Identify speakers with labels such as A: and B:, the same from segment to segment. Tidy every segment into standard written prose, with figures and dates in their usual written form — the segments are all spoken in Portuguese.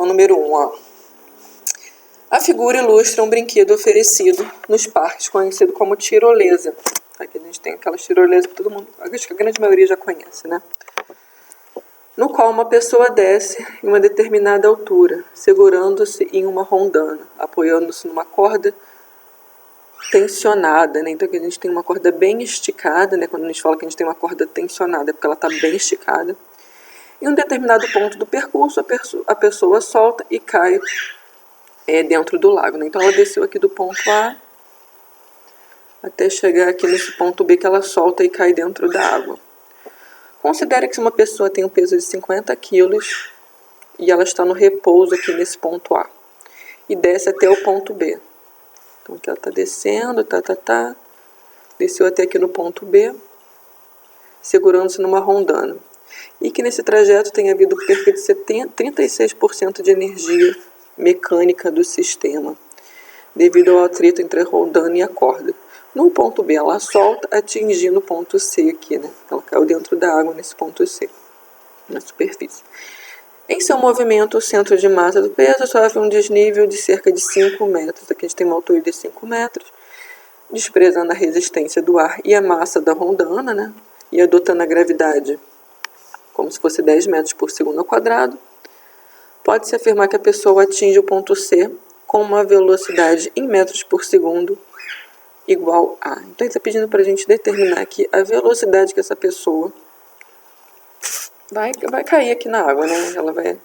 A: Então, número 1, ó. A figura ilustra um brinquedo oferecido nos parques, conhecido como tirolesa. Aqui a gente tem aquelas tirolesas que todo mundo, acho que a grande maioria já conhece, né? No qual uma pessoa desce em uma determinada altura, segurando-se em uma rondana, apoiando-se numa corda tensionada, né? Então aqui a gente tem uma corda bem esticada, né? Quando a gente fala que a gente tem uma corda tensionada, é porque ela está bem esticada. Em um determinado ponto do percurso, a pessoa solta e cai dentro do lago, né? Então ela desceu aqui do ponto A até chegar aqui nesse ponto B que ela solta e cai dentro da água. Considere que se uma pessoa tem um peso de 50 quilos e ela está no repouso aqui nesse ponto A e desce até o ponto B. Então aqui ela está descendo, desceu até aqui no ponto B, segurando-se numa rondana. E que nesse trajeto tem havido perca de 36% de energia mecânica do sistema, devido ao atrito entre a rondana e a corda. No ponto B ela solta, atingindo o ponto C aqui, né? Ela caiu dentro da água nesse ponto C, na superfície. Em seu movimento, o centro de massa do peso sofre um desnível de cerca de 5 metros. Aqui a gente tem uma altura de 5 metros, desprezando a resistência do ar e a massa da rondana, né? E adotando a gravidade como se fosse 10 metros por segundo ao quadrado. Pode-se afirmar que a pessoa atinge o ponto C com uma velocidade em metros por segundo igual a. Então ele está pedindo para a gente determinar aqui a velocidade que essa pessoa vai cair aqui na água, né? Ela vai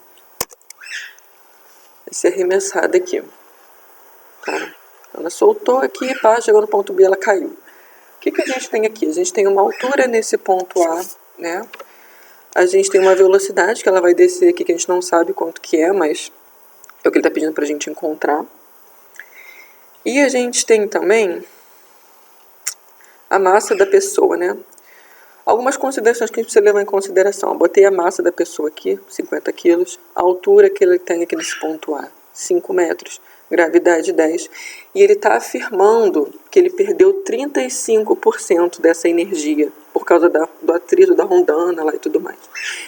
A: ser arremessada aqui. Tá? Ela soltou aqui, chegou no ponto B, ela caiu. O que a gente tem aqui? A gente tem uma altura nesse ponto A, né? A gente tem uma velocidade que ela vai descer aqui, que a gente não sabe quanto que é, mas é o que ele está pedindo para a gente encontrar. E a gente tem também a massa da pessoa, né? Algumas considerações que a gente precisa levar em consideração. Eu botei a massa da pessoa aqui, 50 quilos, a altura que ele tem aqui nesse ponto A, 5 metros, gravidade 10, e ele está afirmando que ele perdeu 35% dessa energia por causa do atrito da rondana lá e tudo mais.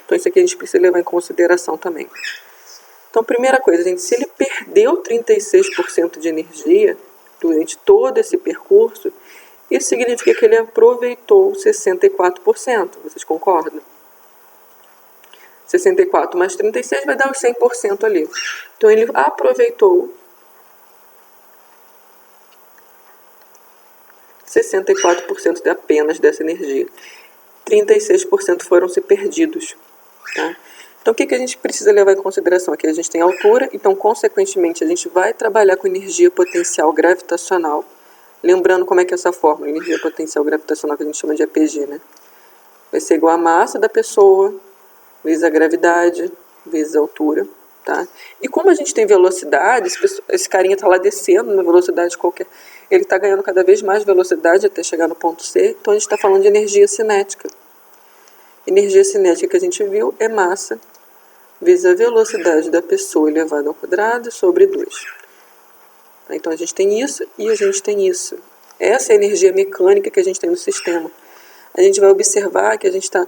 A: Então isso aqui a gente precisa levar em consideração também. Então, primeira coisa, gente, se ele perdeu 36% de energia durante todo esse percurso, isso significa que ele aproveitou 64%. Vocês concordam? 64 mais 36 vai dar os 100% ali. Então, ele aproveitou 64% apenas dessa energia. 36% foram-se perdidos. Tá? Então, o que a gente precisa levar em consideração aqui? A gente tem altura, então, consequentemente, a gente vai trabalhar com energia potencial gravitacional. Lembrando como é que é essa fórmula, energia potencial gravitacional, que a gente chama de APG, né? Vai ser igual a massa da pessoa, vezes a gravidade, vezes a altura, tá? E como a gente tem velocidade, esse carinha está lá descendo numa velocidade qualquer, ele está ganhando cada vez mais velocidade até chegar no ponto C, então a gente está falando de energia cinética. Energia cinética que a gente viu é massa vezes a velocidade da pessoa elevada ao quadrado sobre 2. Então a gente tem isso e a gente tem isso. Essa é a energia mecânica que a gente tem no sistema. A gente vai observar que a gente está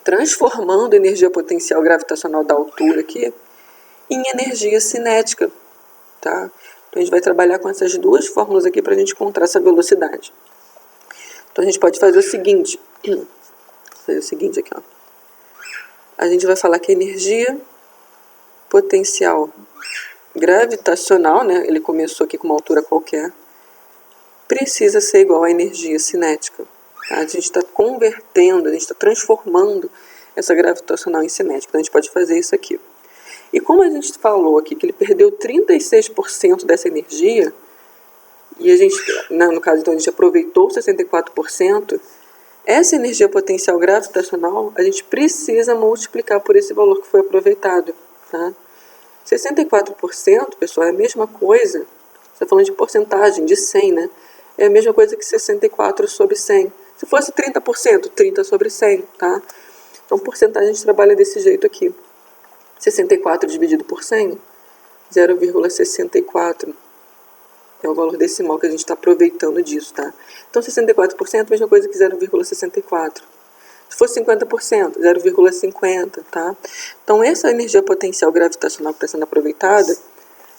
A: transformando a energia potencial gravitacional da altura aqui em energia cinética. Tá? Então a gente vai trabalhar com essas duas fórmulas aqui para a gente encontrar essa velocidade. Então a gente pode fazer o seguinte. Aqui, ó. A gente vai falar que a energia potencial gravitacional, né, ele começou aqui com uma altura qualquer, precisa ser igual à energia cinética. Tá? A gente está convertendo, a gente está transformando essa gravitacional em cinética. Então a gente pode fazer isso aqui. E como a gente falou aqui que ele perdeu 36% dessa energia, e a gente, no caso, então a gente aproveitou 64%, essa energia potencial gravitacional a gente precisa multiplicar por esse valor que foi aproveitado. Tá? 64%, pessoal, é a mesma coisa, você está falando de porcentagem, de 100, né? É a mesma coisa que 64 sobre 100. Se fosse 30%, 30 sobre 100, tá? Então, porcentagem a gente trabalha desse jeito aqui. 64 dividido por 100, 0,64 é o valor decimal que a gente está aproveitando disso, tá? Então, 64% é a mesma coisa que 0,64. Se fosse 50%, 0,50, tá? Então, essa energia potencial gravitacional que está sendo aproveitada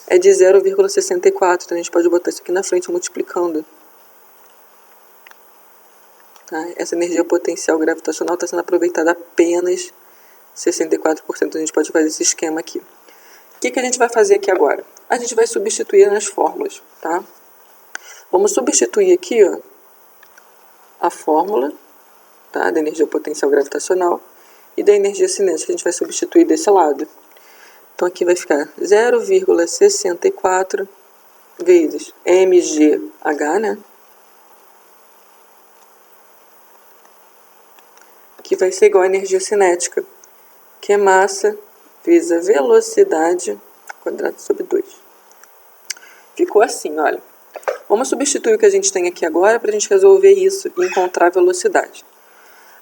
A: é de 0,64. Então, a gente pode botar isso aqui na frente multiplicando. Tá? Essa energia potencial gravitacional está sendo aproveitada apenas 64%. A gente pode fazer esse esquema aqui. O que a gente vai fazer aqui agora? A gente vai substituir nas fórmulas, tá? Vamos substituir aqui, ó, a fórmula, tá, da energia potencial gravitacional e da energia cinética. A gente vai substituir desse lado. Então, aqui vai ficar 0,64 vezes mgh, né? Que vai ser igual a energia cinética, que é massa vezes a velocidade quadrada sobre 2. Ficou assim, olha. Vamos substituir o que a gente tem aqui agora para a gente resolver isso e encontrar a velocidade.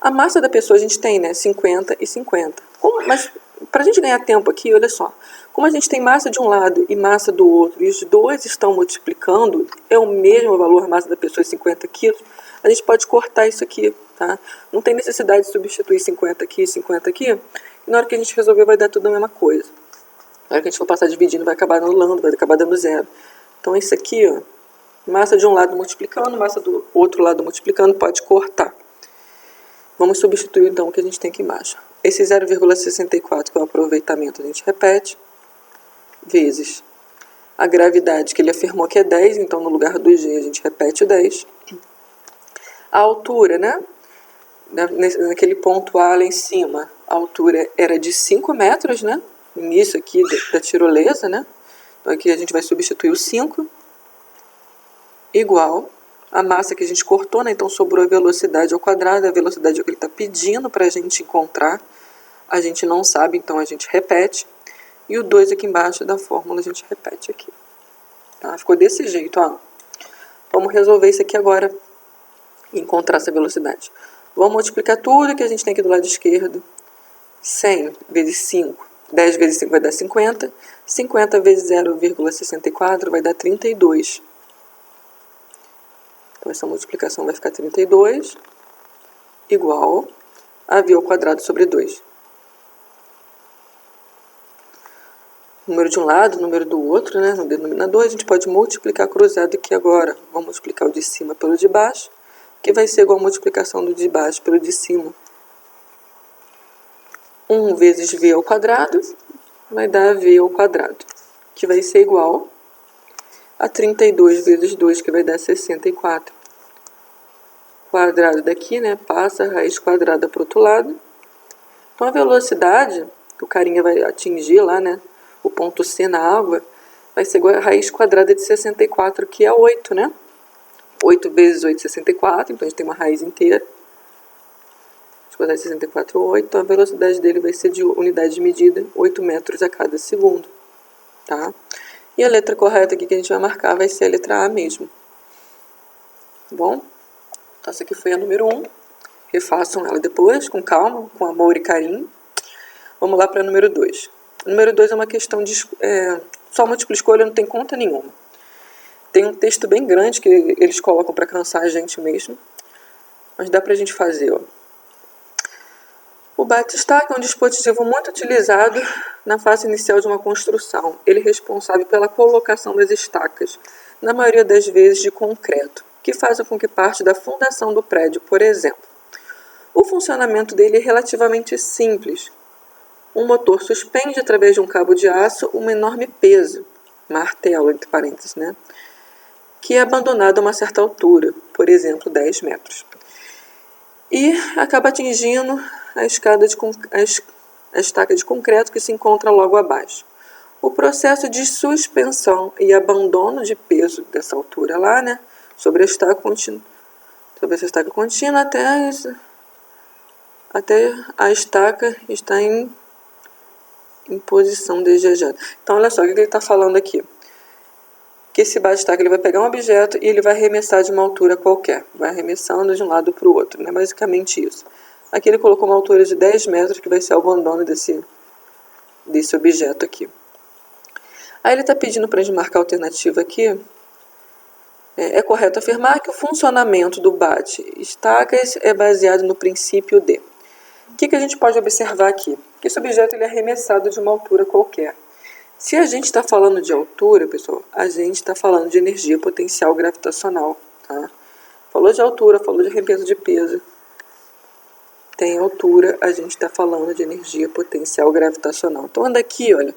A: A massa da pessoa a gente tem, né, 50 e 50. Mas para a gente ganhar tempo aqui, olha só. Como a gente tem massa de um lado e massa do outro, e os dois estão multiplicando, é o mesmo valor, a massa da pessoa é 50 quilos, a gente pode cortar isso aqui, tá? Não tem necessidade de substituir 50 aqui e 50 aqui, e na hora que a gente resolver vai dar tudo a mesma coisa. Na hora que a gente for passar dividindo vai acabar anulando, vai acabar dando zero. Então isso aqui, ó, massa de um lado multiplicando, massa do outro lado multiplicando, pode cortar. Vamos substituir então o que a gente tem aqui embaixo. Esse 0,64 que é o aproveitamento, a gente repete, vezes a gravidade, que ele afirmou que é 10, então no lugar do G a gente repete o 10. A altura, né? Naquele ponto A lá em cima, a altura era de 5 metros, né? No início aqui da tirolesa, né? Então aqui a gente vai substituir o 5, igual a massa que a gente cortou, né? Então sobrou a velocidade ao quadrado, a velocidade é o que ele está pedindo para a gente encontrar. A gente não sabe, então a gente repete. E o 2 aqui embaixo da fórmula a gente repete aqui. Tá? Ficou desse jeito, ó. Vamos resolver isso aqui agora e encontrar essa velocidade. Vamos multiplicar tudo que a gente tem aqui do lado esquerdo. 100 vezes 5. 10 vezes 5 vai dar 50. 50 vezes 0,64 vai dar 32. Então, essa multiplicação vai ficar 32 igual a v ao quadrado sobre 2. Número de um lado, número do outro, né? No denominador, a gente pode multiplicar cruzado aqui agora. Vamos multiplicar o de cima pelo de baixo, que vai ser igual a multiplicação do de baixo pelo de cima. 1 vezes v ao quadrado vai dar v ao quadrado, que vai ser igual a 32 vezes 2, que vai dar 64. Quadrado daqui, né? Passa a raiz quadrada para o outro lado. Então, a velocidade que o carinha vai atingir lá, né? O ponto C na água, vai ser igual a raiz quadrada de 64, que é 8, né? 8 vezes 8, 64. Então, a gente tem uma raiz inteira. Raiz quadrada de 64, 8. Então, a velocidade dele vai ser de unidade de medida, 8 metros a cada segundo. Tá? E a letra correta aqui que a gente vai marcar vai ser a letra A mesmo. Tá bom? Então, essa aqui foi a número 1. Refaçam ela depois, com calma, com amor e carinho. Vamos lá para a número 2. O número 2 é uma questão de só múltipla escolha, não tem conta nenhuma. Tem um texto bem grande que eles colocam para cansar a gente mesmo. Mas dá para a gente fazer, ó. O bate-estaca é um dispositivo muito utilizado na fase inicial de uma construção. Ele é responsável pela colocação das estacas, na maioria das vezes de concreto, que fazem com que parte da fundação do prédio, por exemplo. O funcionamento dele é relativamente simples. Um motor suspende através de um cabo de aço um enorme peso, martelo, entre parênteses, né? Que é abandonado a uma certa altura, por exemplo, 10 metros. E acaba atingindo a estaca de concreto que se encontra logo abaixo. O processo de suspensão e abandono de peso dessa altura lá, né, sobre essa estaca contínua até a estaca estar em posição desejada. Então, olha só o que ele está falando aqui. Que esse bate-estaca ele vai pegar um objeto e ele vai arremessar de uma altura qualquer. Vai arremessando de um lado para o outro, né? Basicamente isso. Aqui ele colocou uma altura de 10 metros, que vai ser o abandono desse objeto aqui. Aí ele está pedindo para a gente marcar a alternativa aqui. É correto afirmar que o funcionamento do bate-estacas é baseado no princípio de que a gente pode observar aqui? Que esse objeto ele é arremessado de uma altura qualquer. Se a gente está falando de altura, pessoal, a gente está falando de energia potencial gravitacional. Tá? Falou de altura, falou de arremesso de peso. Tem altura, a gente está falando de energia potencial gravitacional. Então, anda aqui, olha.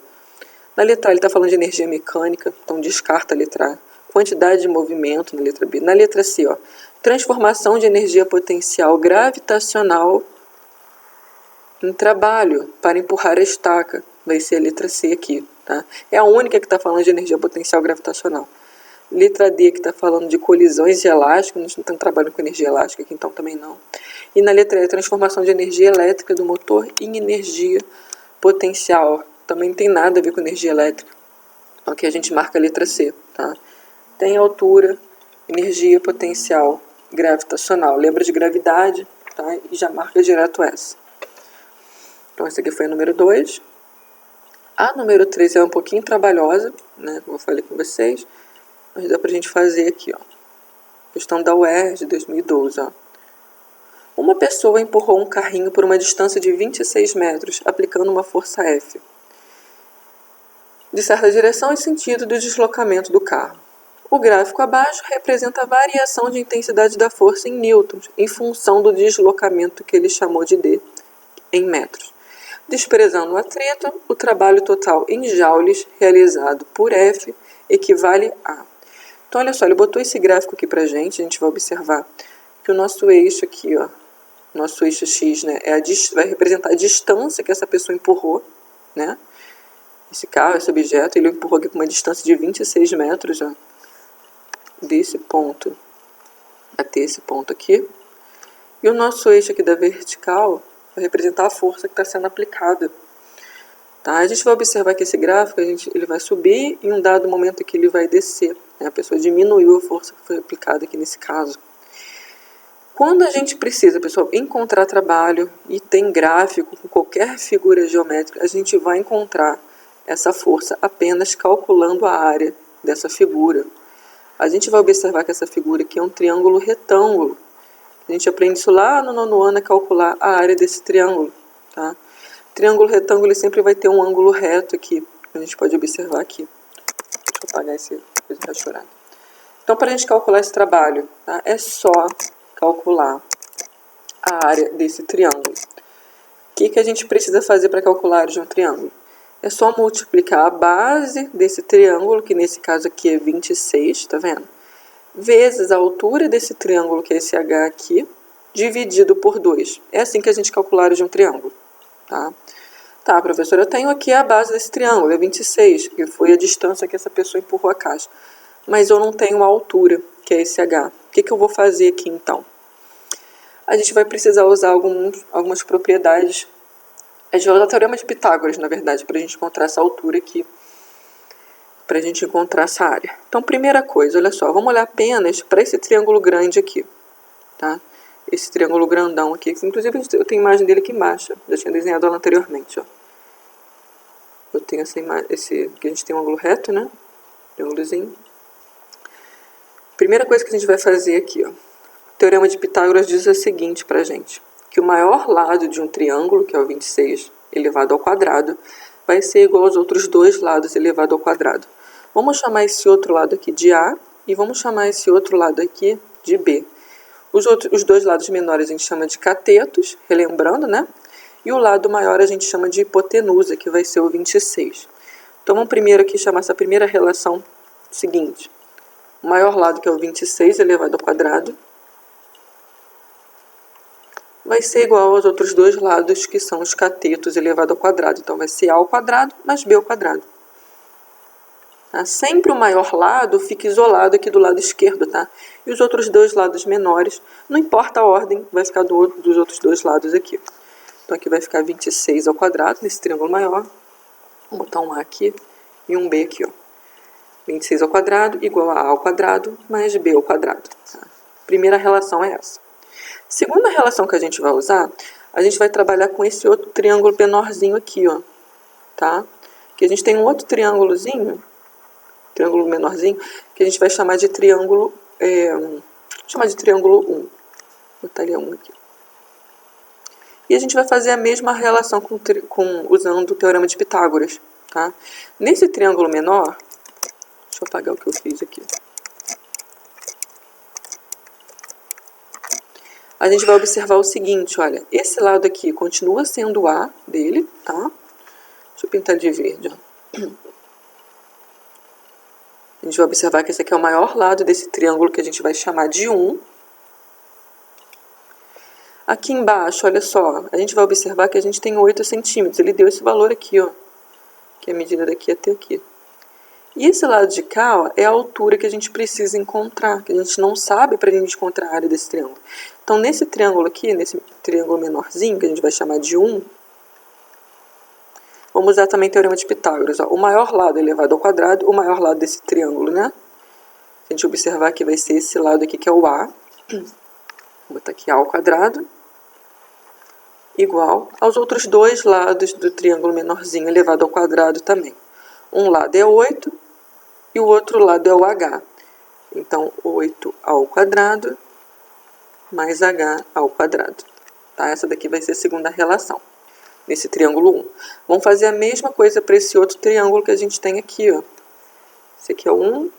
A: Na letra A ele está falando de energia mecânica, então descarta a letra A. Quantidade de movimento na letra B. Na letra C, ó, transformação de energia potencial gravitacional em trabalho para empurrar a estaca. Vai ser a letra C aqui. Tá? É a única que está falando de energia potencial gravitacional. Letra D que está falando de colisões elásticas, a gente não está trabalhando com energia elástica aqui, então também não. E na letra E, transformação de energia elétrica do motor em energia potencial. Também não tem nada a ver com energia elétrica. Então aqui a gente marca a letra C. Tá? Tem altura, energia potencial gravitacional. Lembra de gravidade, tá? E já marca direto essa. Então essa aqui foi a número 2. A número 3 é um pouquinho trabalhosa, né, como eu falei com vocês, mas dá pra gente fazer aqui, ó. Questão da UERJ de 2012, ó. Uma pessoa empurrou um carrinho por uma distância de 26 metros, aplicando uma força F, de certa direção e sentido do deslocamento do carro. O gráfico abaixo representa a variação de intensidade da força em newtons, em função do deslocamento que ele chamou de D, em metros. Desprezando o atrito, o trabalho total em joules realizado por F equivale a... Então, olha só, ele botou esse gráfico aqui pra gente, a gente vai observar que o nosso eixo aqui, ó, nosso eixo X, né, vai representar a distância que essa pessoa empurrou, né? Esse carro, esse objeto, ele empurrou aqui com uma distância de 26 metros, ó, desse ponto até esse ponto aqui. E o nosso eixo aqui da vertical vai representar a força que está sendo aplicada. Tá? A gente vai observar que esse gráfico ele vai subir e em um dado momento que ele vai descer. Né? A pessoa diminuiu a força que foi aplicada aqui nesse caso. Quando a gente precisa, pessoal, encontrar trabalho e tem gráfico com qualquer figura geométrica, a gente vai encontrar essa força apenas calculando a área dessa figura. A gente vai observar que essa figura aqui é um triângulo retângulo. A gente aprende isso lá no 9º ano, a calcular a área desse triângulo. Tá? Triângulo retângulo ele sempre vai ter um ângulo reto aqui. A gente pode observar aqui. Deixa eu apagar essa coisa rachurada. Então, para a gente calcular esse trabalho, tá? É só calcular a área desse triângulo. O que a gente precisa fazer para calcular a área de um triângulo? É só multiplicar a base desse triângulo, que nesse caso aqui é 26, tá vendo? Vezes a altura desse triângulo, que é esse H aqui, dividido por 2. É assim que a gente calcula a área de um triângulo. Tá? Tá, professor, eu tenho aqui a base desse triângulo, é 26, que foi a distância que essa pessoa empurrou a caixa. Mas eu não tenho a altura, que é esse H. O que eu vou fazer aqui, então? A gente vai precisar usar algumas propriedades. A gente vai usar o teorema de Pitágoras, na verdade, para a gente encontrar essa altura aqui, para a gente encontrar essa área. Então, primeira coisa, olha só, vamos olhar apenas para esse triângulo grande aqui, tá? Esse triângulo grandão aqui, que inclusive eu tenho imagem dele aqui embaixo, já tinha desenhado ela anteriormente, ó. Eu tenho essa imagem, aqui a gente tem um ângulo reto, né? Triângulozinho. Primeira coisa que a gente vai fazer aqui, ó. O teorema de Pitágoras diz o seguinte pra gente, que o maior lado de um triângulo, que é o 26 elevado ao quadrado, vai ser igual aos outros dois lados elevado ao quadrado. Vamos chamar esse outro lado aqui de A e vamos chamar esse outro lado aqui de B. Os dois lados menores a gente chama de catetos, relembrando, né? E o lado maior a gente chama de hipotenusa, que vai ser o 26. Então vamos primeiro aqui chamar essa primeira relação seguinte. O maior lado, que é o 26 elevado ao quadrado, vai ser igual aos outros dois lados, que são os catetos elevado ao quadrado. Então, vai ser A ao quadrado mais B ao quadrado. Tá? Sempre o maior lado fica isolado aqui do lado esquerdo, tá? E os outros dois lados menores, não importa a ordem, vai ficar dos outros dois lados aqui. Então, aqui vai ficar 26 ao quadrado, nesse triângulo maior. Vou botar um A aqui e um B aqui, ó. 26 ao quadrado igual a A ao quadrado mais B ao quadrado. Tá? Primeira relação é essa. Segunda relação que a gente vai usar, a gente vai trabalhar com esse outro triângulo menorzinho aqui, ó, tá? Que a gente tem um outro triângulo menorzinho, que a gente vai chamar de triângulo, vou chamar de triângulo 1. Vou botar ele 1 aqui. E a gente vai fazer a mesma relação usando o Teorema de Pitágoras. Tá? Nesse triângulo menor, deixa eu apagar o que eu fiz aqui. A gente vai observar o seguinte, olha, esse lado aqui continua sendo o A dele, tá? Deixa eu pintar de verde, ó. A gente vai observar que esse aqui é o maior lado desse triângulo que a gente vai chamar de 1. Aqui embaixo, olha só, a gente vai observar que a gente tem 8 centímetros. Ele deu esse valor aqui, ó, que é a medida daqui até aqui. E esse lado de cá, ó, é a altura que a gente precisa encontrar, que a gente não sabe para a gente encontrar a área desse triângulo. Então, nesse triângulo aqui, nesse triângulo menorzinho, que a gente vai chamar de 1, vamos usar também o Teorema de Pitágoras. Ó. O maior lado elevado ao quadrado, o maior lado desse triângulo, né? Se a gente observar que vai ser esse lado aqui, que é o A. Vou botar aqui A ao quadrado, igual aos outros dois lados do triângulo menorzinho elevado ao quadrado também. Um lado é 8 e o outro lado é o H. Então, 8 ao quadrado mais H ao quadrado. Tá? Essa daqui vai ser a segunda relação, nesse triângulo 1. Vamos fazer a mesma coisa para esse outro triângulo que a gente tem aqui. Ó. Esse aqui é o 1, vou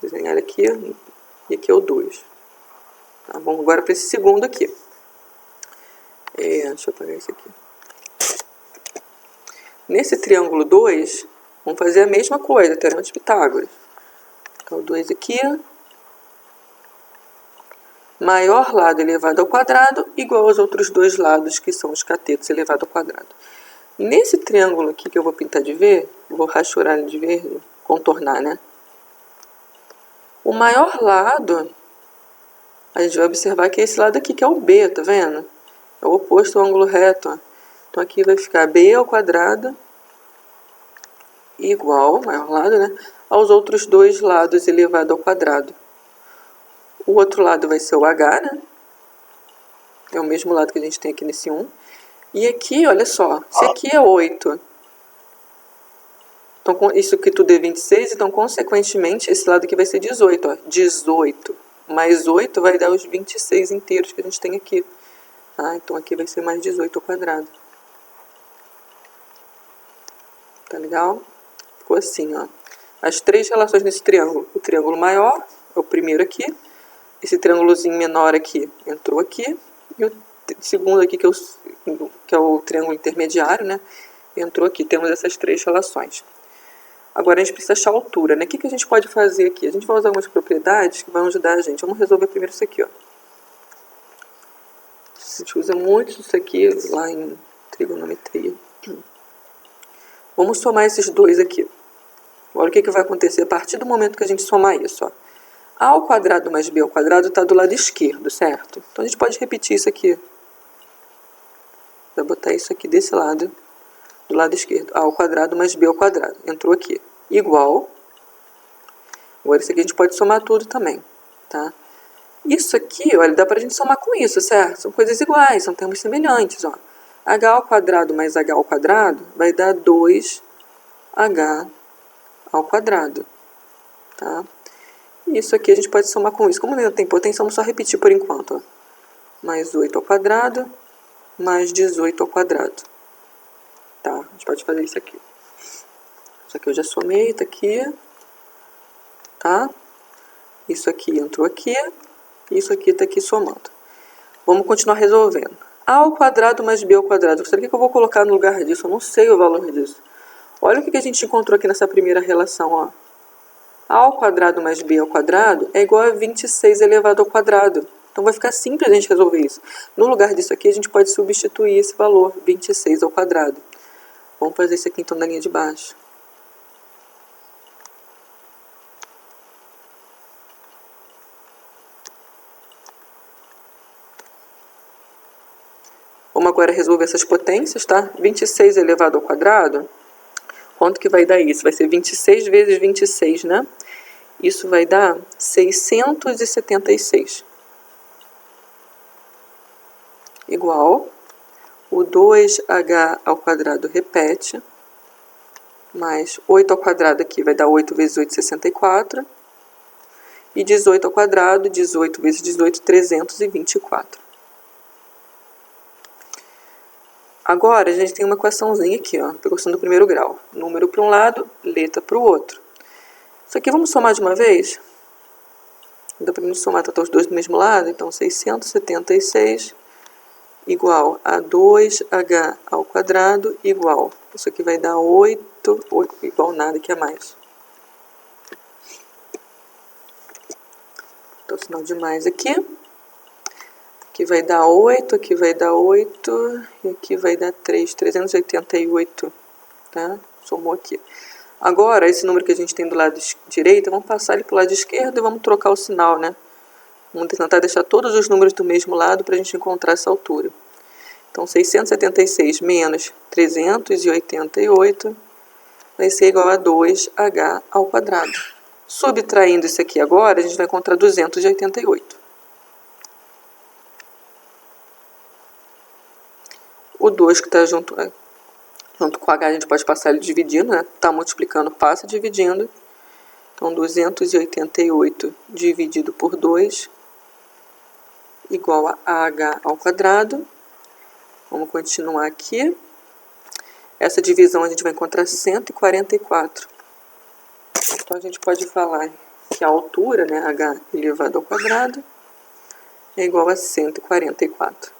A: desenhar ele aqui, e aqui é o 2. Tá? Vamos agora para esse segundo aqui. Deixa eu apagar esse aqui. Nesse triângulo 2, vamos fazer a mesma coisa, Teorema de Pitágoras. Então, o 2 aqui, maior lado elevado ao quadrado, igual aos outros dois lados, que são os catetos elevado ao quadrado. Nesse triângulo aqui, que eu vou pintar de verde, vou rachurar ele de verde, contornar, né? O maior lado, a gente vai observar que é esse lado aqui, que é o B, tá vendo? É o oposto ao ângulo reto, ó. Então, aqui vai ficar B ao quadrado, igual, maior lado, né? Aos outros dois lados elevado ao quadrado. O outro lado vai ser o H, né? É o mesmo lado que a gente tem aqui nesse 1. E aqui, olha só, se aqui é 8, então isso aqui tudo é 26, então consequentemente esse lado aqui vai ser 18, ó. 18 mais 8 vai dar os 26 inteiros que a gente tem aqui. Tá? Então aqui vai ser mais 18 ao quadrado. Tá legal? Ficou assim, ó. As três relações nesse triângulo. O triângulo maior é o primeiro aqui. Esse triângulozinho menor aqui entrou aqui. E o segundo aqui, que é o triângulo intermediário, né? Entrou aqui. Temos essas três relações. Agora a gente precisa achar a altura, né? O que a gente pode fazer aqui? A gente vai usar algumas propriedades que vão ajudar a gente. Vamos resolver primeiro isso aqui, ó. A gente usa muito isso aqui lá em trigonometria. Vamos somar esses dois aqui. Agora o que vai acontecer a partir do momento que a gente somar isso, ó? A ao quadrado mais B ao quadrado está do lado esquerdo, certo? Então a gente pode repetir isso aqui. Vai botar isso aqui desse lado, do lado esquerdo. A ao quadrado mais B ao quadrado. Entrou aqui. Igual. Agora isso aqui a gente pode somar tudo também, tá? Isso aqui, olha, dá pra gente somar com isso, certo? São coisas iguais, são termos semelhantes, ó. H ao quadrado mais H ao quadrado vai dar 2H ao quadrado, tá? Isso aqui a gente pode somar com isso. Como ainda tem potência, vamos só repetir por enquanto, ó. Mais 8 ao quadrado, mais 18 ao quadrado. Tá? A gente pode fazer isso aqui. Isso aqui eu já somei, tá aqui. Tá? Isso aqui entrou aqui. Isso aqui tá aqui somando. Vamos continuar resolvendo. A ao quadrado mais B ao quadrado. Sabe o que eu vou colocar no lugar disso? Eu não sei o valor disso. Olha o que a gente encontrou aqui nessa primeira relação, ó. A ao quadrado mais B ao quadrado é igual a 26 elevado ao quadrado. Então vai ficar simples a gente resolver isso. No lugar disso aqui, a gente pode substituir esse valor, 26 ao quadrado. Vamos fazer isso aqui então na linha de baixo. Vamos agora resolver essas potências, tá? 26 elevado ao quadrado, quanto que vai dar isso? Vai ser 26 vezes 26, né? Isso vai dar 676. Igual, o 2H ao quadrado repete, mais 8 ao quadrado aqui vai dar 8 vezes 8, 64. E 18 ao quadrado, 18 vezes 18, 324. Agora, a gente tem uma equaçãozinha aqui, ó, equação do primeiro grau. Número para um lado, letra para o outro. Isso aqui vamos somar de uma vez? Dá para gente somar, tá os dois do mesmo lado? Então, 676 igual a 2h ao quadrado igual. Isso aqui vai dar 8 igual nada, que é mais. Então, sinal de mais aqui. Aqui vai dar 8, aqui vai dar 8, e aqui vai dar 388, tá? Somou aqui. Agora, esse número que a gente tem do lado direito, vamos passar ele para o lado esquerdo e vamos trocar o sinal, né? Vamos tentar deixar todos os números do mesmo lado para a gente encontrar essa altura. Então, 676 menos 388 vai ser igual a 2h ao quadrado. Subtraindo isso aqui agora, a gente vai encontrar 288. O 2 que está junto com h, a gente pode passar ele dividindo, né? Está multiplicando, passa dividindo. Então, 288 dividido por 2 igual a h ao quadrado. Vamos continuar aqui. Essa divisão a gente vai encontrar 144. Então, a gente pode falar que a altura, né, h elevado ao quadrado, é igual a 144.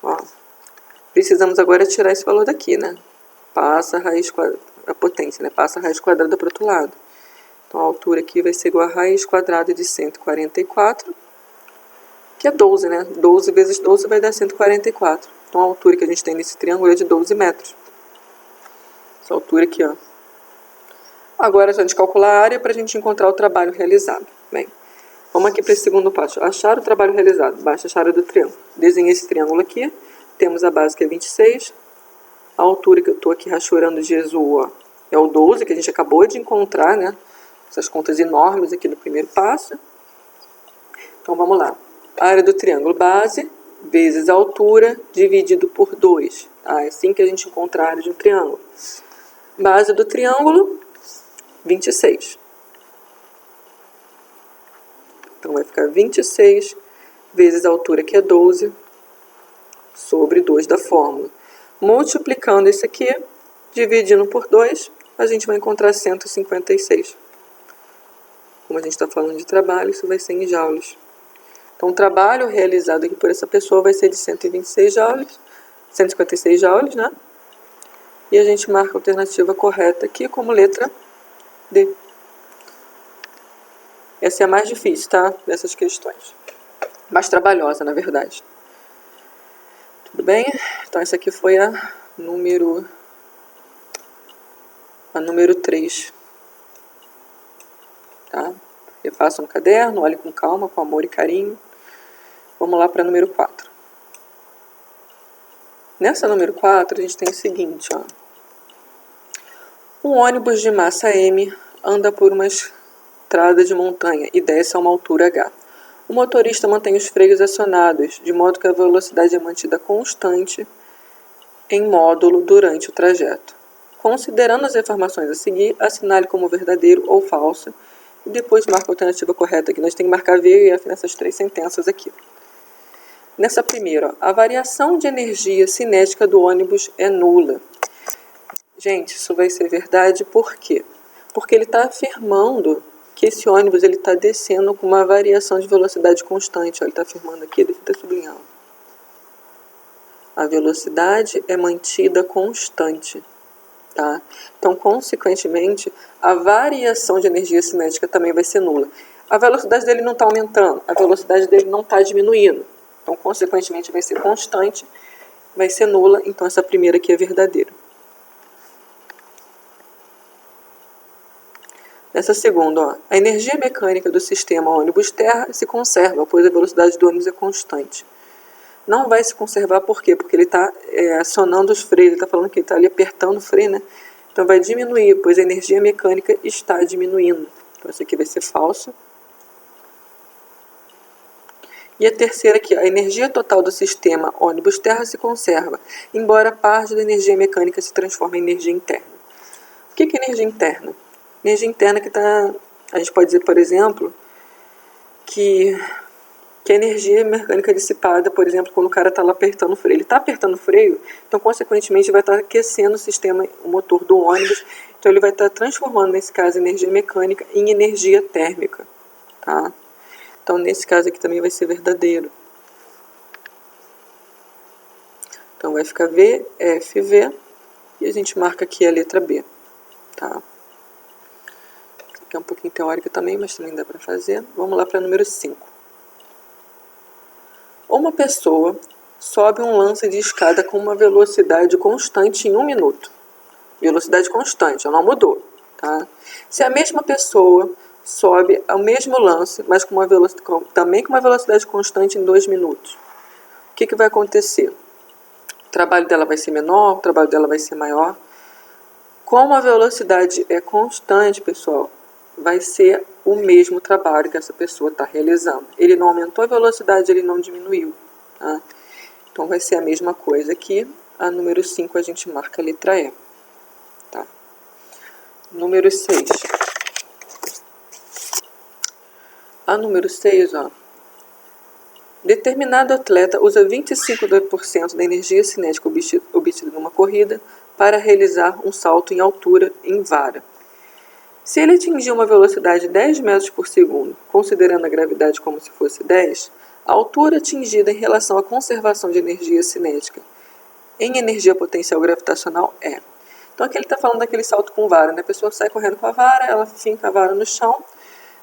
A: Ó, precisamos agora tirar esse valor daqui, né? Passa a raiz quadrada, a potência, né? Passa a raiz quadrada para o outro lado. Então, a altura aqui vai ser igual a raiz quadrada de 144, que é 12, né? 12 vezes 12 vai dar 144. Então, a altura que a gente tem nesse triângulo é de 12 metros. Essa altura aqui, ó. Agora, é só a gente calcular a área para a gente encontrar o trabalho realizado. Bem, vamos aqui para esse segundo passo. Achar o trabalho realizado. Baixa a área do triângulo. Desenhe esse triângulo aqui. Temos a base que é 26. A altura que eu estou aqui rachurando de azul, ó, é o 12, que a gente acabou de encontrar, né? Essas contas enormes aqui no primeiro passo. Então, vamos lá. A área do triângulo base vezes a altura dividido por 2. Tá? É assim que a gente encontra a área de um triângulo. Base do triângulo, 26. Então, vai ficar 26 vezes a altura, que é 12, sobre 2 da fórmula. Multiplicando isso aqui, dividindo por 2, a gente vai encontrar 156. Como a gente está falando de trabalho, isso vai ser em joules. Então, o trabalho realizado aqui por essa pessoa vai ser de 126 joules, 156 joules, né? E a gente marca a alternativa correta aqui como letra D. Essa é a mais difícil, tá? Dessas questões. Mais trabalhosa, na verdade. Tudo bem? Então, essa aqui foi a número 3. Tá? Refaça no caderno, olhe com calma, com amor e carinho. Vamos lá para a número 4. Nessa número 4, a gente tem o seguinte, ó. Um ônibus de massa M anda por uma estrada de montanha e desce a uma altura H. O motorista mantém os freios acionados, de modo que a velocidade é mantida constante em módulo durante o trajeto. Considerando as informações a seguir, assinale como verdadeiro ou falso e depois marque a alternativa correta aqui. Nós temos que marcar V e F nessas 3 sentenças aqui. Nessa primeira, ó, a variação de energia cinética do ônibus é nula. Gente, isso vai ser verdade por quê? Porque ele está afirmando que esse ônibus está descendo com uma variação de velocidade constante. Ó, ele está afirmando aqui, deixa eu sublinhar. A velocidade é mantida constante. Tá? Então, consequentemente, a variação de energia cinética também vai ser nula. A velocidade dele não está aumentando, a velocidade dele não está diminuindo. Então, consequentemente, vai ser constante, vai ser nula. Então, essa primeira aqui é verdadeira. Nessa segunda, ó, a energia mecânica do sistema ônibus-terra se conserva, pois a velocidade do ônibus é constante. Não vai se conservar por quê? Porque ele está acionando os freios, ele está falando que ele está ali apertando o freio, né? Então vai diminuir, pois a energia mecânica está diminuindo. Então isso aqui vai ser falso. E a terceira aqui, a energia total do sistema ônibus-terra se conserva, embora parte da energia mecânica se transforme em energia interna. O que é energia interna? Energia interna que está... A gente pode dizer, por exemplo, que que é a energia mecânica dissipada, por exemplo, quando o cara está lá apertando o freio. Ele está apertando o freio, então, consequentemente, vai estar aquecendo o sistema, o motor do ônibus. Então, ele vai estar transformando, nesse caso, energia mecânica em energia térmica. Tá? Então, nesse caso aqui também vai ser verdadeiro. Então, vai ficar V, F, V. E a gente marca aqui a letra B. Tá? Isso aqui é um pouquinho teórica também, mas também dá para fazer. Vamos lá para o número 5. Uma pessoa sobe um lance de escada com uma velocidade constante em 1 minuto. Velocidade constante, ela não mudou. Tá? Se a mesma pessoa sobe ao mesmo lance, mas com também com uma velocidade constante em 2 minutos, o que vai acontecer? O trabalho dela vai ser menor, o trabalho dela vai ser maior. Como a velocidade é constante, pessoal, vai ser o mesmo trabalho que essa pessoa está realizando. Ele não aumentou a velocidade, ele não diminuiu. Tá? Então, vai ser a mesma coisa aqui. A número 5 a gente marca a letra E. Tá? Número 6. A número 6, ó. Determinado atleta usa 25% da energia cinética obtida numa corrida para realizar um salto em altura em vara. Se ele atingir uma velocidade de 10 metros por segundo, considerando a gravidade como se fosse 10, a altura atingida em relação à conservação de energia cinética em energia potencial gravitacional é. Então aqui ele está falando daquele salto com vara, né? A pessoa sai correndo com a vara, ela finca a vara no chão,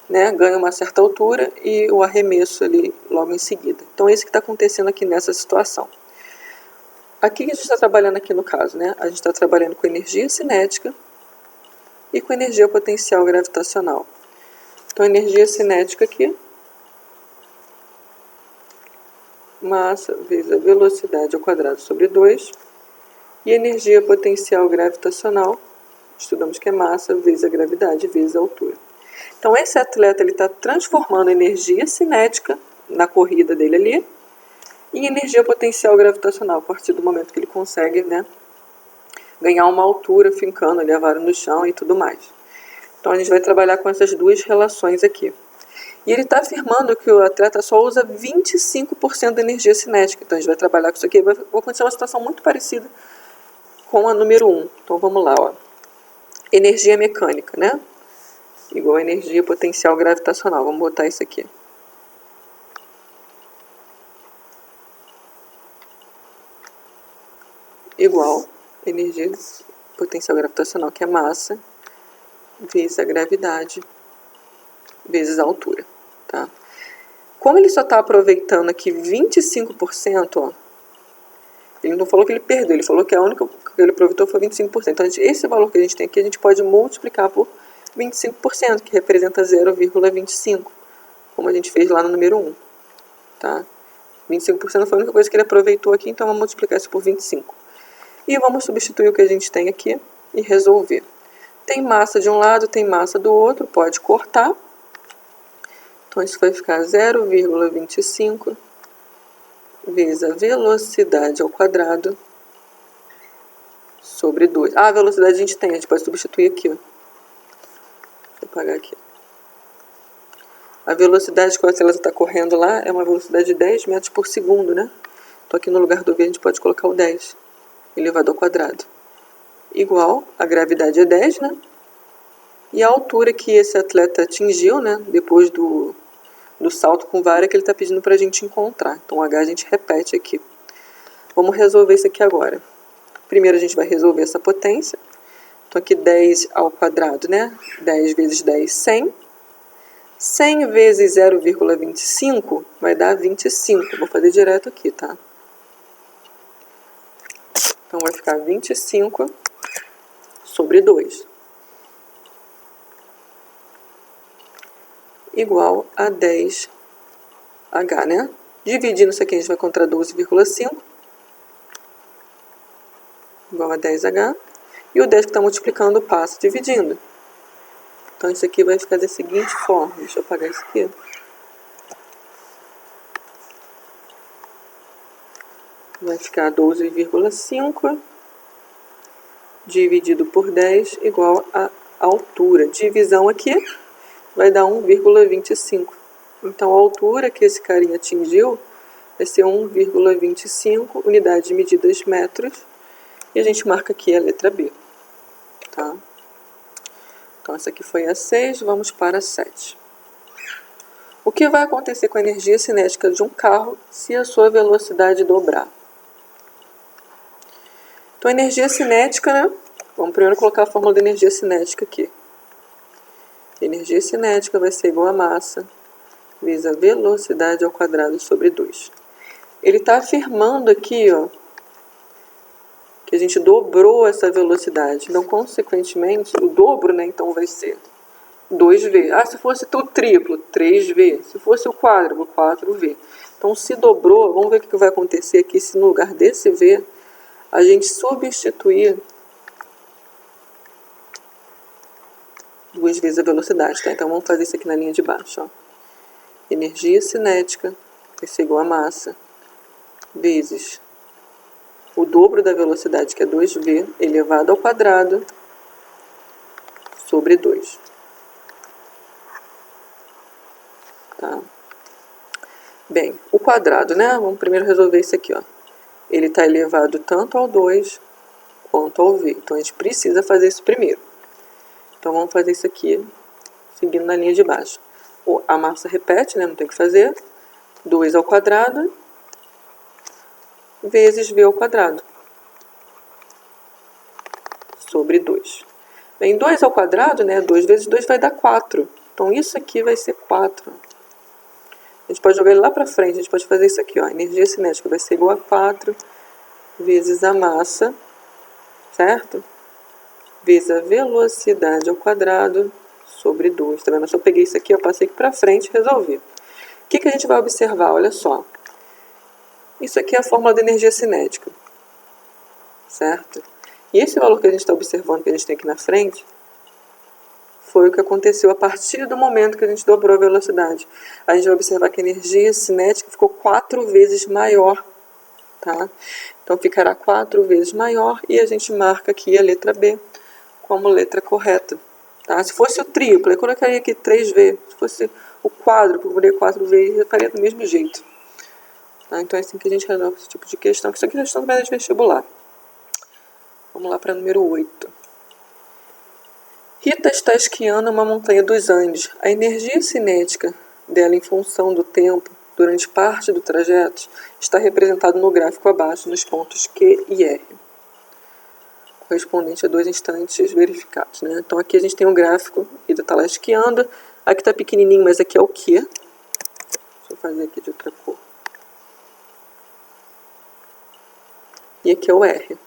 A: né? Ganha uma certa altura e o arremesso ali logo em seguida. Então é isso que está acontecendo aqui nessa situação. Aqui que a gente está trabalhando aqui no caso, né? A gente está trabalhando com energia cinética e com energia potencial gravitacional. Então, energia cinética aqui, massa vezes a velocidade ao quadrado sobre 2, e energia potencial gravitacional, estudamos que é massa vezes a gravidade vezes a altura. Então, esse atleta está transformando energia cinética na corrida dele ali em energia potencial gravitacional, a partir do momento que ele consegue, né, ganhar uma altura, fincando ali a vara no chão e tudo mais. Então, a gente vai trabalhar com essas duas relações aqui. E ele está afirmando que o atleta só usa 25% da energia cinética. Então, a gente vai trabalhar com isso aqui. Vai acontecer uma situação muito parecida com a número 1. Então, vamos lá. Ó. Energia mecânica, né? Igual a energia potencial gravitacional. Vamos botar isso aqui. Igual energia potencial gravitacional, que é massa, vezes a gravidade, vezes a altura. Tá? Como ele só está aproveitando aqui 25%, ó, ele não falou que ele perdeu, ele falou que a única que ele aproveitou foi 25%. Então, esse valor que a gente tem aqui, a gente pode multiplicar por 25%, que representa 0,25, como a gente fez lá no número 1. Tá? 25% foi a única coisa que ele aproveitou aqui, então vamos multiplicar isso por 25. E vamos substituir o que a gente tem aqui e resolver. Tem massa de um lado, tem massa do outro, pode cortar. Então, isso vai ficar 0,25 vezes a velocidade ao quadrado sobre 2. Ah, a velocidade a gente tem, a gente pode substituir aqui. Ó. Vou apagar aqui. A velocidade que o atleta está correndo lá é uma velocidade de 10 metros por segundo, né? Então, aqui no lugar do V a gente pode colocar o 10 elevado ao quadrado. Igual, a gravidade é 10, né? E a altura que esse atleta atingiu, né? Depois do salto com vara que ele está pedindo para a gente encontrar. Então, o H a gente repete aqui. Vamos resolver isso aqui agora. Primeiro, a gente vai resolver essa potência. Então, aqui 10 ao quadrado, né? 10 vezes 10, 100. 100 vezes 0,25 vai dar 25. Vou fazer direto aqui, tá? Então, vai ficar 25 sobre 2. Igual a 10H, né? Dividindo isso aqui, a gente vai encontrar 12,5. Igual a 10H. E o 10 que está multiplicando passa dividindo. Então, isso aqui vai ficar da seguinte forma. Deixa eu apagar isso aqui. Vai ficar 12,5 dividido por 10 igual a altura. Divisão aqui vai dar 1,25. Então, a altura que esse carinha atingiu vai ser 1,25 unidade de medidas metros. E a gente marca aqui a letra B. Tá? Então, essa aqui foi a 6, vamos para a 7. O que vai acontecer com a energia cinética de um carro se a sua velocidade dobrar? Então, a energia cinética, né? Vamos primeiro colocar a fórmula da energia cinética aqui. Energia cinética vai ser igual a massa vezes a velocidade ao quadrado sobre 2. Ele está afirmando aqui, ó, que a gente dobrou essa velocidade. Então, consequentemente, o dobro, né, então vai ser 2V. Ah, se fosse o triplo, 3V. Se fosse o quádruplo, 4V. Então, se dobrou, vamos ver o que vai acontecer aqui se no lugar desse V, a gente substituir 2 vezes a velocidade, tá? Então, vamos fazer isso aqui na linha de baixo, ó. Energia cinética vai ser igual a massa vezes o dobro da velocidade, que é 2V, elevado ao quadrado, sobre 2. Tá? Bem, o quadrado, né? Vamos primeiro resolver isso aqui, ó. Ele está elevado tanto ao 2 quanto ao V. Então, a gente precisa fazer isso primeiro. Então, vamos fazer isso aqui, seguindo na linha de baixo. A massa repete, né? Não tem o que fazer. 2 ao quadrado vezes V ao quadrado sobre 2. Bem, 2 ao quadrado, né? 2 vezes 2 vai dar 4. Então, isso aqui vai ser 4. A gente pode jogar ele lá para frente. A gente pode fazer isso aqui, ó. A energia cinética vai ser igual a 4 vezes a massa, certo? Vezes a velocidade ao quadrado sobre 2. Tá vendo? Se eu peguei isso aqui, eu passei aqui para frente e resolvi. O que a gente vai observar? Olha só. Isso aqui é a fórmula da energia cinética, certo? E esse valor que a gente está observando, que a gente tem aqui na frente, foi o que aconteceu a partir do momento que a gente dobrou a velocidade. A gente vai observar que a energia cinética ficou 4 vezes maior, tá? Então, ficará 4 vezes maior e a gente marca aqui a letra B como letra correta, tá? Se fosse o triplo, eu colocaria aqui 3V. Se fosse o quádruplo, eu colocaria 4V e faria do mesmo jeito. Tá? Então, é assim que a gente resolve esse tipo de questão, que isso aqui é questão de vestibular. Vamos lá para número 8. Rita está esquiando uma montanha dos Andes. A energia cinética dela em função do tempo, durante parte do trajeto, está representada no gráfico abaixo, nos pontos Q e R, correspondente a 2 instantes verificados, né? Então, aqui a gente tem um gráfico, Rita está lá esquiando. Aqui está pequenininho, mas aqui é o Q. Deixa eu fazer aqui de outra cor. E aqui é o R.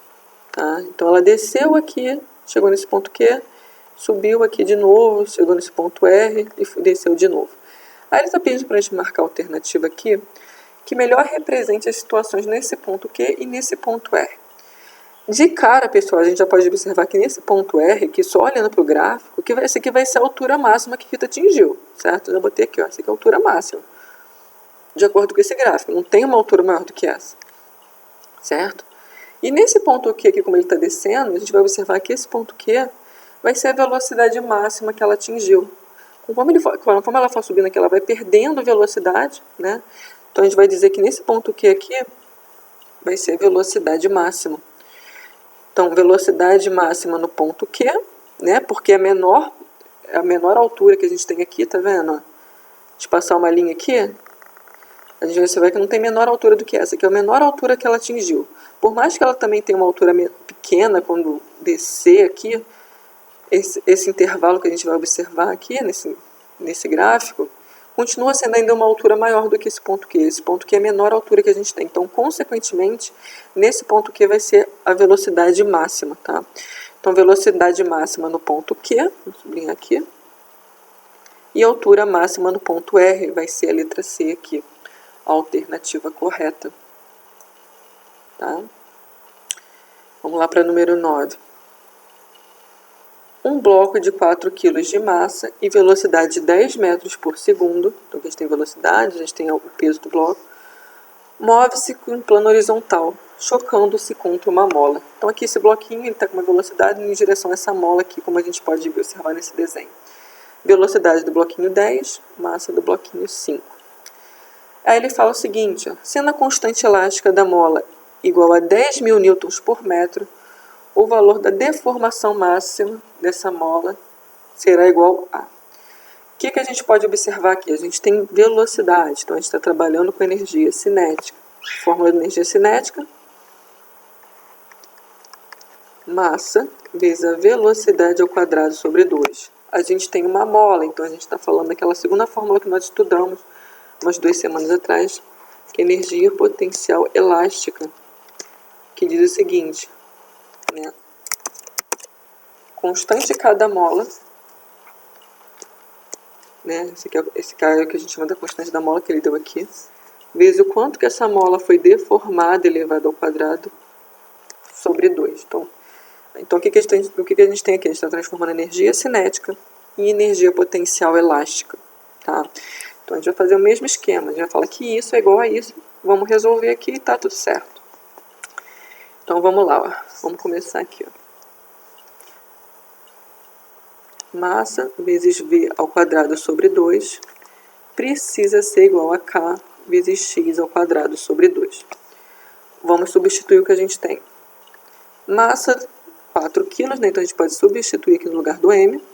A: Tá? Então, ela desceu aqui, chegou nesse ponto Q, subiu aqui de novo, chegou nesse ponto R e desceu de novo. Aí ele está pedindo para a gente marcar a alternativa aqui, que melhor represente as situações nesse ponto Q e nesse ponto R. De cara, pessoal, a gente já pode observar que nesse ponto R, que só olhando para o gráfico, que essa aqui vai ser a altura máxima que Rita atingiu, certo? Eu já botei aqui, ó, essa aqui é a altura máxima, de acordo com esse gráfico. Não tem uma altura maior do que essa, certo? E nesse ponto Q aqui, como ele está descendo, a gente vai observar que esse ponto Q vai ser a velocidade máxima que ela atingiu. Conforme ela for subindo aqui, ela vai perdendo velocidade, né? Então, a gente vai dizer que nesse ponto Q aqui vai ser a velocidade máxima. Então, velocidade máxima no ponto Q, né? Porque a menor altura que a gente tem aqui, tá vendo? De passar uma linha aqui, a gente vai observar que não tem menor altura do que essa, que é a menor altura que ela atingiu. Por mais que ela também tenha uma altura pequena quando descer aqui, esse intervalo que a gente vai observar aqui nesse gráfico, continua sendo ainda uma altura maior do que esse ponto Q. Esse ponto Q é a menor altura que a gente tem. Então, consequentemente, nesse ponto Q vai ser a velocidade máxima, tá? Então, velocidade máxima no ponto Q, vou sublinhar aqui, e a altura máxima no ponto R vai ser a letra C aqui, a alternativa correta. Tá? Vamos lá para número 9. Um bloco de 4 kg de massa e velocidade de 10 metros por segundo, então aqui a gente tem velocidade, a gente tem o peso do bloco, move-se em plano horizontal, chocando-se contra uma mola. Então aqui esse bloquinho está com uma velocidade em direção a essa mola aqui, como a gente pode observar nesse desenho. Velocidade do bloquinho 10, massa do bloquinho 5. Aí ele fala o seguinte, ó, sendo a constante elástica da mola igual a 10.000 newtons por metro, o valor da deformação máxima dessa mola será igual a... O que a gente pode observar aqui? A gente tem velocidade, então a gente está trabalhando com energia cinética. Fórmula de energia cinética, massa vezes a velocidade ao quadrado sobre 2. A gente tem uma mola, então a gente está falando daquela segunda fórmula que nós estudamos umas 2 semanas atrás, que é energia potencial elástica, que diz o seguinte, né? Constante de cada mola, né? Esse cara que a gente chama da constante da mola, que ele deu aqui, vezes o quanto que essa mola foi deformada elevado ao quadrado sobre 2. Então o que a gente tem aqui? A gente está transformando energia cinética em energia potencial elástica. Tá? Então a gente vai fazer o mesmo esquema. A gente vai falar que isso é igual a isso. Vamos resolver aqui e está tudo certo. Então vamos lá. Ó. Vamos começar aqui. Ó. Massa vezes V ao quadrado sobre 2 precisa ser igual a K vezes X ao quadrado sobre 2. Vamos substituir o que a gente tem. Massa, 4 kg, né? Então a gente pode substituir aqui no lugar do M.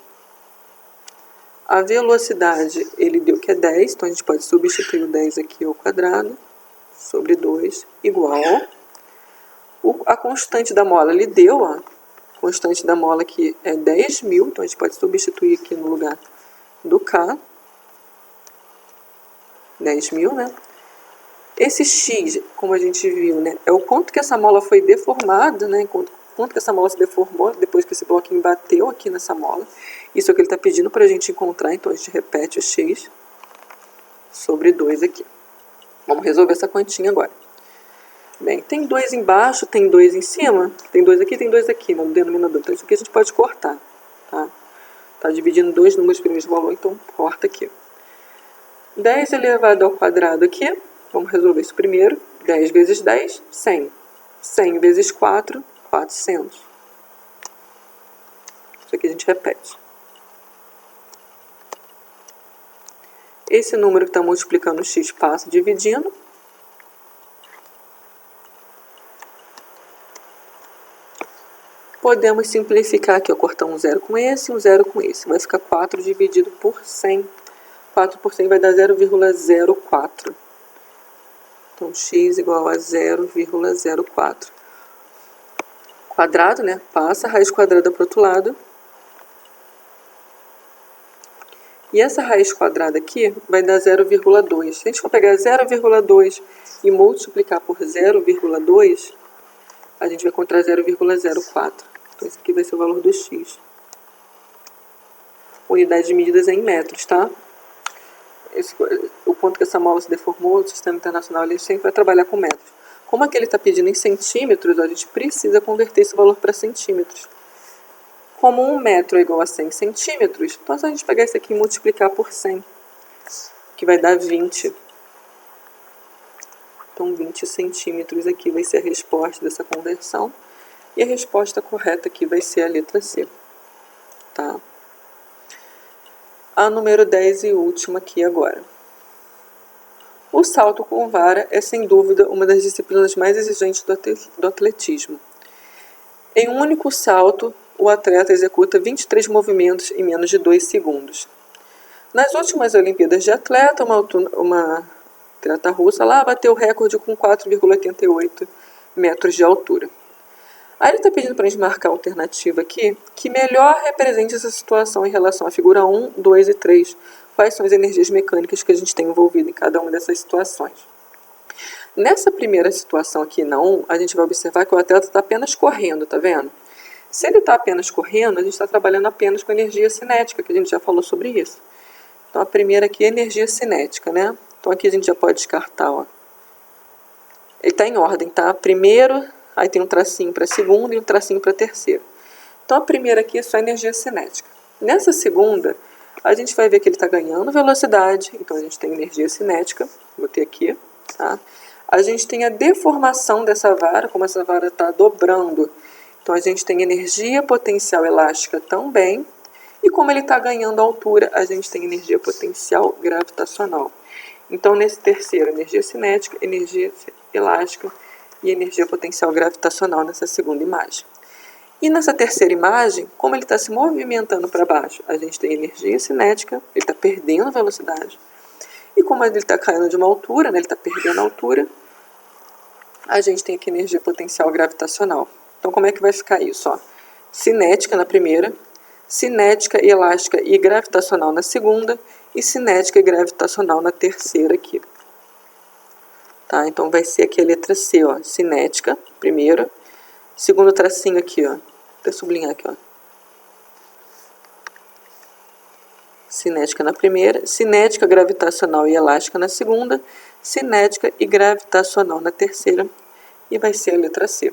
A: A velocidade, ele deu que é 10, então a gente pode substituir o 10 aqui ao quadrado sobre 2 igual. A constante da mola, ele deu, ó. A constante da mola aqui é 10.000, então a gente pode substituir aqui no lugar do K. 10.000, né? Esse X, como a gente viu, né, é o quanto que essa mola foi deformada, né? Quanto que essa mola se deformou depois que esse bloquinho bateu aqui nessa mola. Isso é o que ele está pedindo para a gente encontrar, então a gente repete o X sobre 2 aqui. Vamos resolver essa continha agora. Bem, tem 2 embaixo, tem 2 em cima, tem 2 aqui no denominador. Então isso aqui a gente pode cortar, tá? Tá dividindo 2 números pelo mesmo valor, então corta aqui. 10 elevado ao quadrado aqui, vamos resolver isso primeiro. 10 vezes 10, 100. 100 vezes 4, 400. Isso aqui a gente repete. Esse número que está multiplicando o x passa dividindo. Podemos simplificar aqui, ó, cortar um zero com esse e um zero com esse. Vai ficar 4 dividido por 100. 4 por 100 vai dar 0,04. Então, x igual a 0,04. Quadrado, né? Passa a raiz quadrada para o outro lado. E essa raiz quadrada aqui vai dar 0,2. Se a gente for pegar 0,2 e multiplicar por 0,2, a gente vai encontrar 0,04. Então, esse aqui vai ser o valor do x. Unidade de medidas é em metros, tá? O ponto que essa mola se deformou, o sistema internacional, ele sempre vai trabalhar com metros. Como aqui ele está pedindo em centímetros, a gente precisa converter esse valor para centímetros. Como 1 metro é igual a 100 centímetros, então é só a gente pegar isso aqui e multiplicar por 100, que vai dar 20. Então 20 centímetros aqui vai ser a resposta dessa conversão. E a resposta correta aqui vai ser a letra C. Tá? A número 10 e última aqui agora. O salto com vara é sem dúvida uma das disciplinas mais exigentes do atletismo. Em um único salto, o atleta executa 23 movimentos em menos de 2 segundos. Nas últimas Olimpíadas de atleta, uma atleta russa lá bateu o recorde com 4,88 metros de altura. Aí ele está pedindo para a gente marcar a alternativa aqui, que melhor represente essa situação em relação à figura 1, 2 e 3. Quais são as energias mecânicas que a gente tem envolvido em cada uma dessas situações. Nessa primeira situação aqui na 1, a gente vai observar que o atleta está apenas correndo, tá vendo? Se ele está apenas correndo, a gente está trabalhando apenas com energia cinética, que a gente já falou sobre isso. Então a primeira aqui é energia cinética, né? Então aqui a gente já pode descartar, ó. Ele está em ordem, tá? Primeiro, aí tem um tracinho para segunda e um tracinho para terceira. Então a primeira aqui é só energia cinética. Nessa segunda, a gente vai ver que ele está ganhando velocidade, então a gente tem energia cinética, botei aqui, tá? A gente tem a deformação dessa vara, como essa vara está dobrando. Então a gente tem energia potencial elástica também, e como ele está ganhando altura, a gente tem energia potencial gravitacional. Então, nesse terceiro, energia cinética, energia elástica e energia potencial gravitacional nessa segunda imagem. E nessa terceira imagem, como ele está se movimentando para baixo, a gente tem energia cinética, ele está perdendo velocidade. E como ele está caindo de uma altura, né, ele está perdendo a altura, a gente tem aqui energia potencial gravitacional. Então, como é que vai ficar isso? Ó? Cinética na primeira, cinética, elástica e gravitacional na segunda, e cinética e gravitacional na terceira aqui. Tá? Então, vai ser aqui a letra C, ó, cinética, primeira, segundo tracinho aqui, ó, vou sublinhar aqui, ó. Cinética na primeira, cinética, gravitacional e elástica na segunda, cinética e gravitacional na terceira, e vai ser a letra C.